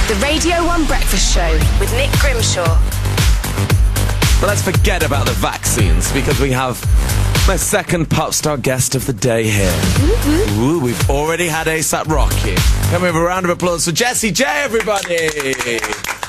The Radio 1 Breakfast Show with Nick Grimshaw. But let's forget about the vaccines because we have my second pop star guest of the day here. Ooh, we've already had A$AP Rocky. Can we have a round of applause for Jessie J, everybody?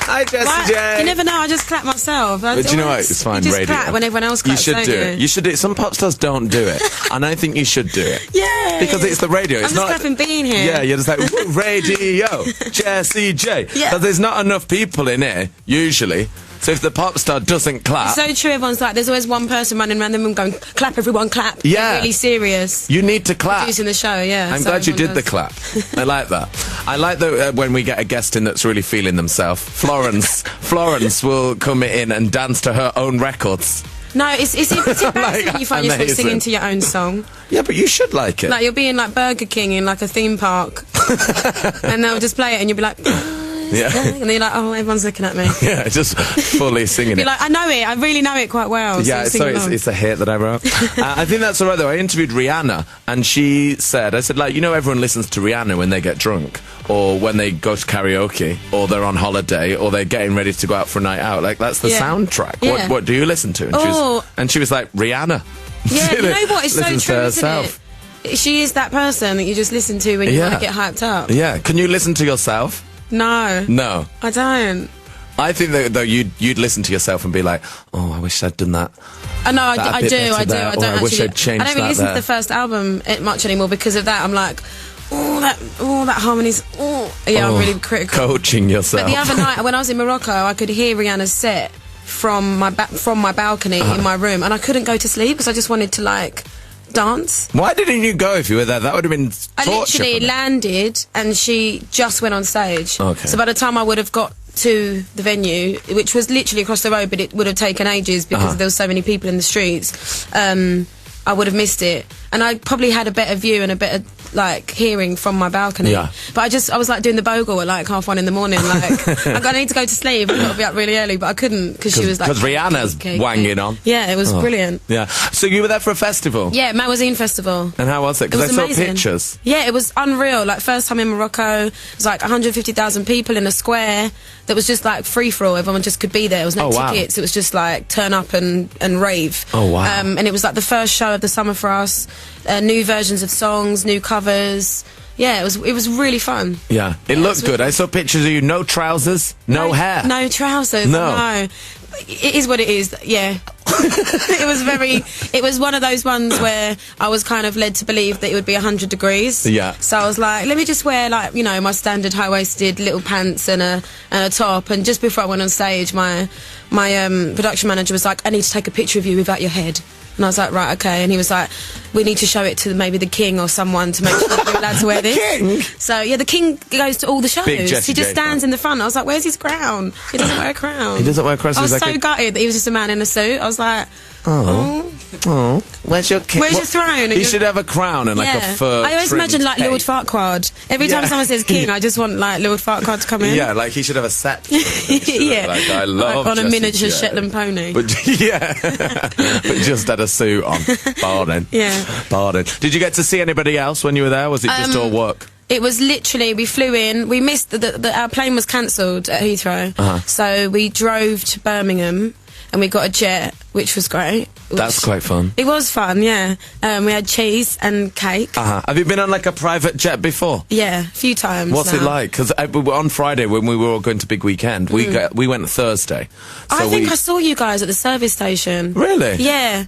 Hi, Jessie J. You never know, I just clap myself. But do you know what? It's fine, you just radio. clap when everyone else claps, You should do it. You should do it. Some pop stars don't do it. And I think you should do it. Yeah. Because it's the radio. It's I'm not just clapping being here. Yeah, you're just like, radio, Jessie J. Yeah. But there's not enough people in here, usually. So if the pop star doesn't clap... It's so true, everyone's like, there's always one person running around the room going, clap everyone, clap. Yeah. They're really serious. You need to clap. Producing the show, yeah. I'm glad you did the clap. I like that. I like that when we get a guest in that's really feeling themselves. Florence will come in and dance to her own records. No, it's embarrassing when you find yourself singing to your own song. Yeah, but you should like it. Like, you'll be in, like, Burger King in, like, a theme park. And they'll just play it and you'll be like... Yeah. And then you're like, oh, everyone's looking at me. Yeah, just fully singing it. You're like, I know it. I really know it quite well. Yeah, so it's a hit that I wrote. I think that's all right, though. I interviewed Rihanna, and she said, like, you know, everyone listens to Rihanna when they get drunk, or when they go to karaoke, or they're on holiday, or they're getting ready to go out for a night out. Like, that's the soundtrack. Yeah. What do you listen to? And she was like, Rihanna. Yeah, you know what? It's so Listens to true, herself. isn't it? She is that person that you just listen to when you want to get hyped up. Yeah. Can you listen to yourself? No. No. I don't. I think that, though, you'd listen to yourself and be like, oh, I wish I'd done that. I know, I do. I don't I wish I'd changed that. I don't really listen to the first album much anymore because of that. I'm like, that harmony's, yeah, I'm really critical. Coaching yourself. But the other night, when I was in Morocco, I could hear Rihanna's set from my balcony in my room, and I couldn't go to sleep because I just wanted to, like, dance. Why didn't you go if you were there? That would have been torture. I literally landed and she just went on stage. Okay. So by the time I would have got to the venue, which was literally across the road, but it would have taken ages because there were so many people in the streets, I would have missed it. And I probably had a better view and a better, like, hearing from my balcony. Yeah. But I was like doing the bogle at like 1:30 in the morning. Like, I need to go to sleep. I've got to be up really early, but I couldn't because she was like... Because Rihanna's wanging on. Yeah, it was brilliant. Yeah. So you were there for a festival? Yeah, Mawazine Festival. And how was it? Because I saw pictures. Yeah, it was unreal. Like, first time in Morocco, it was like 150,000 people in a square that was just like free-for-all. Everyone just could be there. There was no tickets. It was just like turn up and rave. Oh, wow. And it was like the first show of the summer for us. New versions of songs, new covers. Yeah, it was really fun. Yeah, it looked good. I saw pictures of you, no trousers, no hair. No trousers, no. It is what it is, yeah. It was one of those ones where I was kind of led to believe that it would be 100 degrees. Yeah. So I was like, let me just wear, like, you know, my standard high-waisted little pants and a top. And just before I went on stage, my production manager was like, I need to take a picture of you without your head. And I was like, right, okay. And he was like, we need to show it to maybe the king or someone to make sure that you're allowed to wear this. King? So, yeah, the king goes to all the shows. Big Jessie he just J stands in the front. I was like, where's his crown? He doesn't wear a crown. He doesn't wear a crown. I was so gutted that he was just a man in a suit. I was like, oh. Where's your king? Where's your throne? He should have a crown and like a fur. I always imagine like Lord Farquaad. Every time someone says king, I just want like Lord Farquaad to come in. Yeah, like he should have a set. Yeah, like, I love like, on a miniature J. Shetland pony. But but just had a suit on. Pardon. Yeah. Pardon. Did you get to see anybody else when you were there? Was it just all work? It was literally, we flew in, we missed, our plane was cancelled at Heathrow, so we drove to Birmingham, and we got a jet, which was great. That's quite fun. It was fun, yeah. We had cheese and cake. Have you been on like a private jet before? Yeah, a few times. What's it like? Because on Friday when we were all going to Big Weekend, we went Thursday. So I think I saw you guys at the service station. Really? Yeah.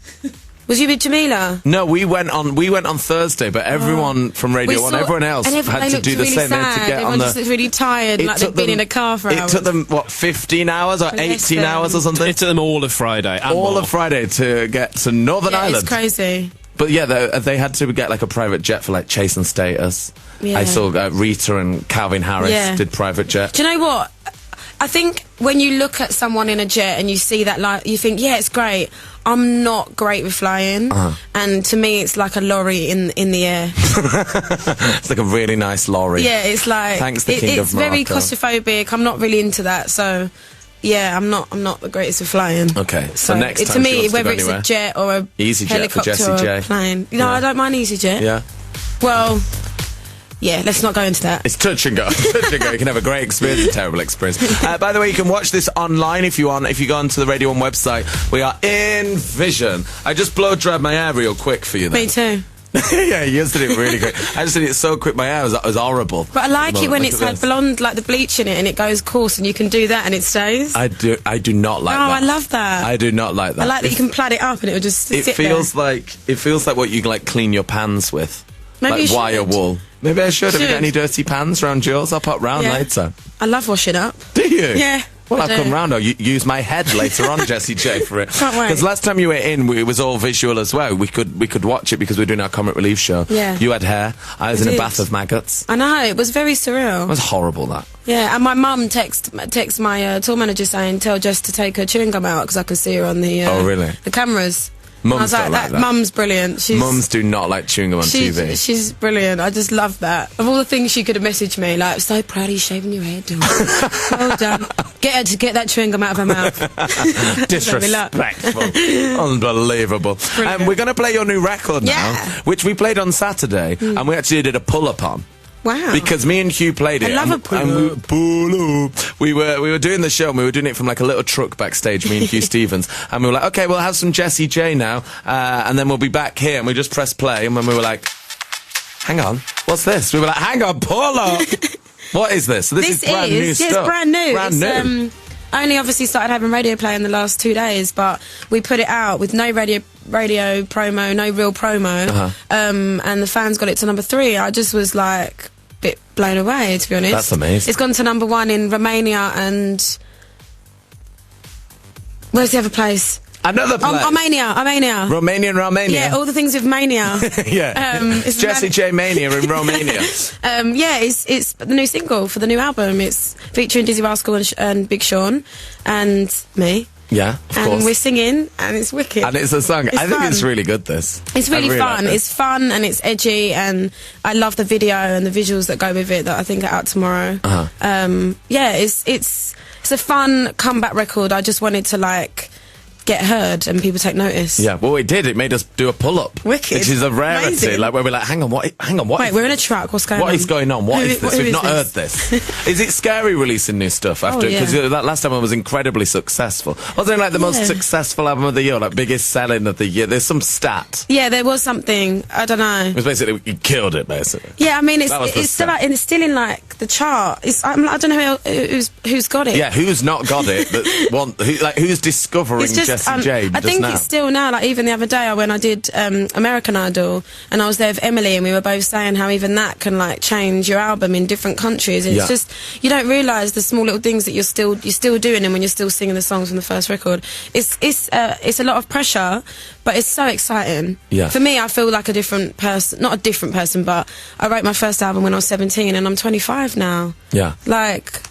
Was you with Jamila? No, we went on Thursday, but everyone from Radio 1, everyone else had to do the same. They had to get everyone on just looked really tired, like they'd been in a car for hours. It took them, what, 15 hours or 18 hours or something? It took them all of Friday. All of Friday to get to Northern Ireland. It's crazy. But yeah, they had to get like a private jet for like Chase and Status. Yeah. I saw Rita and Calvin Harris did private jet. Do you know what? I think when you look at someone in a jet and you see that, like, you think, yeah, it's great. I'm not great with flying, and to me, it's like a lorry in the air. It's like a really nice lorry. Yeah, it's like thanks the king of Morocco. It's very claustrophobic. I'm not really into that, so yeah, I'm not the greatest with flying. Okay, so next time to me, she wants whether to go it's a jet or a EasyJet helicopter for Jessie or J. a plane. No, I don't mind EasyJet. Yeah. Well, Yeah, let's not go into that. It's touch and go. Touch and go. You can have a great experience, a terrible experience. By the way, you can watch this online if you want. If you go onto the Radio 1 website, we are in vision. I just blow-dried my hair real quick for you then. Me too. Yeah, you just did it really quick. I just did it so quick, my hair was horrible. But I like it when it's had blonde, like the bleach in it, and it goes coarse, and you can do that and it stays. I do not like that. Oh, I love that. I do not like that. I like that you can plait it up and it'll just sit there. It feels like what you like clean your pans with. Maybe like wire wool. Maybe I should. Have you got any dirty pans around yours? I'll pop round later. I love washing up. Do you? Yeah. Well, I'll come round. I'll use my head later on, Jessie J, for it. Can't wait. Because last time you were in, it was all visual as well. We could watch it because we're doing our comic relief show. Yeah. You had hair. I was in a bath of maggots. I know. It was very surreal. It was horrible, that. Yeah, and my mum text my tour manager saying, tell Jess to take her chewing gum out because I could see her on the oh, really? The cameras. Mums don't like that. Mum's brilliant. Mums do not like chewing gum on TV. She's brilliant. I just love that. Of all the things she could have messaged me, like, so proud of you shaving your head. Well done. Get her to get that chewing gum out of her mouth. Disrespectful. Unbelievable. We're going to play your new record now, which we played on Saturday, and we actually did a pull-up on. Wow. Because me and Hugh played it. I love a pull-up. We were doing the show and we were doing it from like a little truck backstage, me and Hugh Stevens. And we were like, okay, we'll have some Jessie J now, and then we'll be back here. And we just pressed play, and when we were like, hang on, what's this? We were like, hang on, pull up. What is this? So this is brand new stuff. It's brand new. Brand new. Only obviously started having radio play in the last 2 days, but we put it out with no radio promo, no real promo, and the fans got it to number 3. I just was like a bit blown away, to be honest. That's amazing. It's gone to number 1 in Romania and where's the other place? Another place. Romania. Romania. Yeah, all the things with mania. Yeah. It's Jessie J Mania in Romania. Yeah, it's the new single for the new album. It's featuring Dizzee Rascal and Big Sean and me. Yeah, of course. And we're singing, and it's wicked. And it's a song. I think it's really good, this. It's really fun. Like it's fun, and it's edgy, and I love the video and the visuals that go with it that I think are out tomorrow. Yeah, it's a fun comeback record. I just wanted to, like, get heard and people take notice. Yeah, well, it did. It made us do a pull-up. Wicked. Which is a rarity. Amazing. Like, where we're like, hang on, what Wait, we're in a truck. What's going on? What is going on? What is this? We've not heard this. Is it scary releasing new stuff after? Because that last album was incredibly successful. Wasn't it like the most successful album of the year, like biggest selling of the year? There's some stat. Yeah, there was something. I don't know. It was basically, you killed it, basically. Yeah, I mean, it's still in like the chart. I don't know who's got it. Yeah, who's not got it? Who's discovering Jessie J? I think it's still now, like even the other day when I did American Idol and I was there with Emily and we were both saying how even that can like change your album in different countries. It's just, you don't realise the small little things that you're still doing, and when you're still singing the songs from the first record. It's a lot of pressure, but it's so exciting. Yeah. For me, I feel like a different person, not a different person, but I wrote my first album when I was 17 and I'm 25 now. Yeah. Like,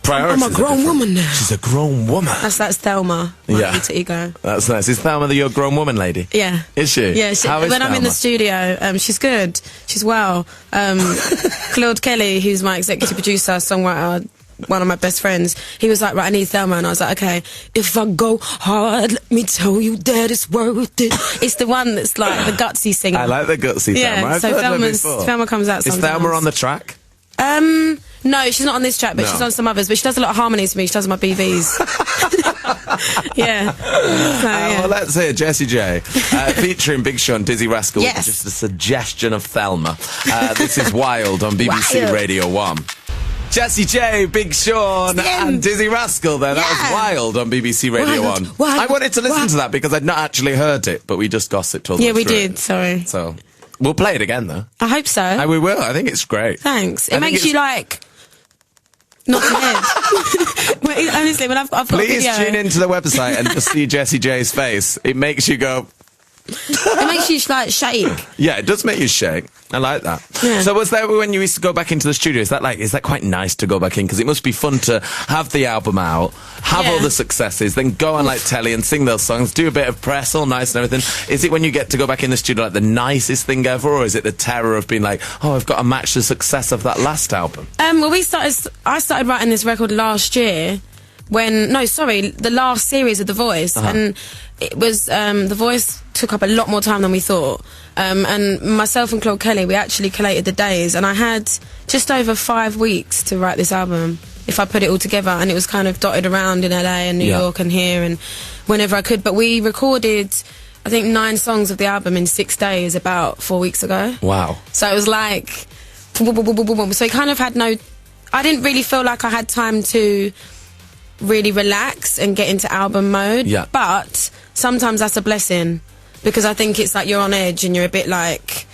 I'm a grown woman now. She's a grown woman. That's Thelma. My alter ego. That's nice. Is Thelma your grown woman lady? Yeah. Is she? Yeah. How is when Thelma? I'm in the studio, she's good. She's well. Claude Kelly, who's my executive producer, songwriter, one of my best friends, he was like, right, I need Thelma, and I was like, okay, if I go hard, let me tell you that it's worth it. It's the one that's like the gutsy singer. I like the gutsy Thelma. So Thelma comes out sometimes. Is Thelma on the track? No, she's not on this track, but she's on some others. But she does a lot of harmonies for me. She does my BVs. Yeah. Well, let's hear Jessie J featuring Big Sean, Dizzee Rascal, with just a suggestion of Thelma. This is Wild on BBC Radio 1. Jessie J, Big Sean, and Dizzee Rascal there. That was Wild on BBC Radio 1. I wanted to listen to that because I'd not actually heard it, but we just gossiped all the way Yeah, we through did, it. sorry. So, we'll play it again, though. I hope so. We will. I think it's great. Thanks. It makes you, like, knock your head. Honestly, when I've got a video... Please tune into the website and just see Jessie J's face. It makes you go... It makes you, like, shake. Yeah, it does make you shake. I like that. Yeah. So was there, when you used to go back into the studio, is that quite nice to go back in? Because it must be fun to have the album out, have all the successes, then go on like telly and sing those songs, do a bit of press, all nice and everything. Is it when you get to go back in the studio like the nicest thing ever, or is it the terror of being like, oh, I've got to match the success of that last album? Well, I started writing this record last year the last series of The Voice, and it was The Voice took up a lot more time than we thought. And myself and Claude Kelly, we actually collated the days, and I had just over 5 weeks to write this album, if I put it all together, and it was kind of dotted around in LA and New York and here and whenever I could. But we recorded, I think, 9 songs of the album in 6 days about 4 weeks ago. Wow. So it was like, so it kind of had I didn't really feel like I had time to really relax and get into album mode. Yeah. But sometimes that's a blessing, because I think it's like you're on edge and you're a bit like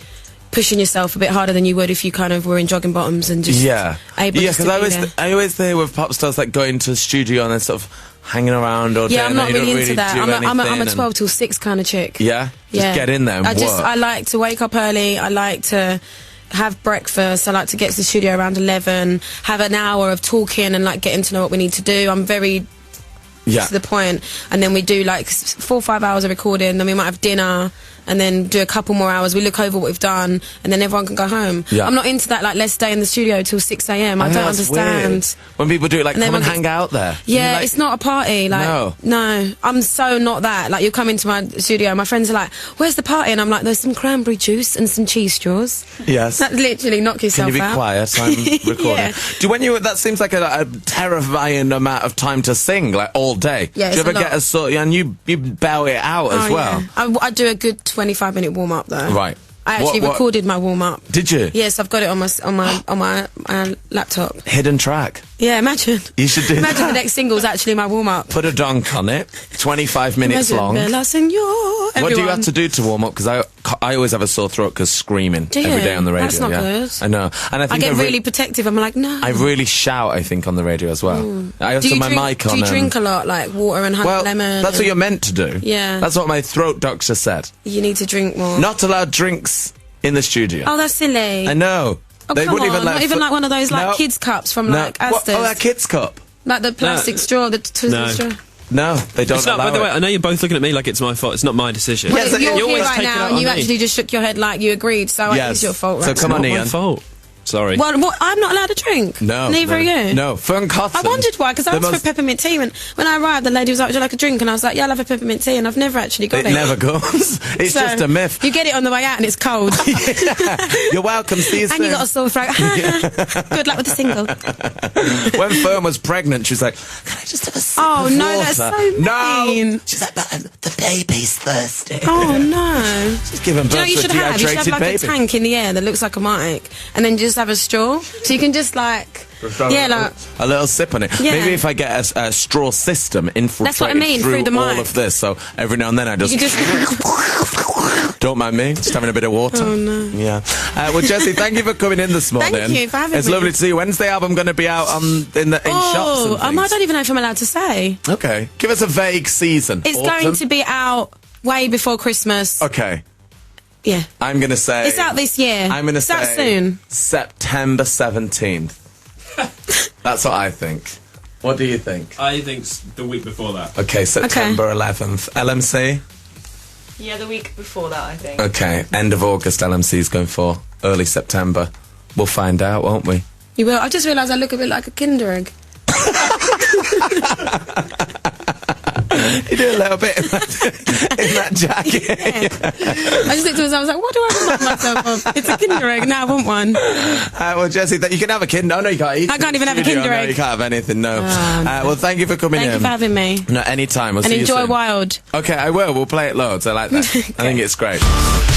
pushing yourself a bit harder than you would if you kind of were in jogging bottoms and just able to because I always say with pop stars like going to the studio and then sort of hanging around all day. I'm not really into that. I'm a 12 and... till 6 kind of chick. Yeah? Just get in there and work. I like to wake up early. I like to have breakfast. I like to get to the studio around 11, have an hour of talking and like getting to know what we need to do. I'm very to the point, and then we do like 4 or 5 hours of recording, then we might have dinner and then do a couple more hours. We look over what we've done and then everyone can go home. I'm not into that, like, let's stay in the studio till 6 a.m. I don't understand. Weird. When people do it, like, come and hang out there. Yeah, like, it's not a party. Like, no, I'm so not that. Like, you come into my studio, my friends are like, where's the party? And I'm like, there's some cranberry juice and some cheese straws. Yes. That literally knock yourself out. Can you be quiet? I'm recording. That seems like a terrifying amount of time to sing, like, all day. Yeah, do you ever get a sort of, and you bow it out as well? Yeah. I do a good 25-minute warm-up though. Right. I actually recorded my warm-up. Did you? Yes, I've got it on my laptop. Hidden track. Yeah, imagine. You should do Imagine the next single's actually my warm-up. Put a dunk on it, 25 minutes long. Bella Senor. What do you have to do to warm up? Because I always have a sore throat because screaming every day on the radio. That's not good. I know. And I get really protective. I'm like, no. I really shout, I think, on the radio as well. I also my mic on. Do you drink a lot, like water and honey lemon? That's what you're meant to do. Yeah. That's what my throat doctor said. You need to drink more. Not allowed drinks in the studio. Oh, that's silly. I know. Oh, they wouldn't even not even like one of those like kids cups from like Asda's. Oh, that kids cup. Like the plastic straw, the twisted straw. No, they don't allow By the way, I know you're both looking at me like it's my fault. It's not my decision. Well, you're here right now, and you actually just shook your head like you agreed. So I think it's your fault. Right? So come on, Ian. It's not my fault. Sorry. Well, I'm not allowed to drink. No. Neither are you. No. Fern Cotton. I wondered why, because I asked for peppermint tea. When I arrived, the lady was like, would you like a drink? And I was like, yeah, I'll have a peppermint tea. And I've never actually got it. It never goes. It's just a myth. You get it on the way out and it's cold. You're welcome. See you soon. And you got a sore throat. Good luck with the single. When Fern was pregnant, she was like, can I just have a sip of water? No, that's so mean. No. She's like, but the baby's thirsty. Oh, no. She's giving birth to a dehydrated baby. You should have like a tank in the air that looks like a mic, and then just have a straw. So you can just like, like a little sip on it. Yeah. Maybe if I get a straw system infiltrated through the all of this, so every now and then I just don't mind me, just having a bit of water. Oh no. Yeah. Well, Jessie, thank you for coming in this morning. Thank you for having me. It's lovely to see you. When's the album going to be out in shops and things? I don't even know if I'm allowed to say. Okay. Give us a vague season. It's going to be out way before Christmas. Okay. Yeah. I'm going to say... It's out this year. I'm going to say... soon. September 17th. That's what I think. What do you think? I think the week before that. Okay, September 11th. LMC? Yeah, the week before that, I think. Okay, end of August LMC's going for. Early September. We'll find out, won't we? You will. I just realised I look a bit like a Kinder Egg. You do a little bit in that jacket. Yeah. I just looked at myself, I was like, what do I remind myself of? It's a Kinder Egg, now I want one. Well, Jessie, you can have a Kinder. Oh, no, you can't eat. I can't even have a Kinder Egg. No, you can't have anything, no. Well, thank you for coming in. Thank you for having me. No, anytime. We'll and see you soon. enjoy Wild. Okay, I will. We'll play it loads. I like that. I think it's great.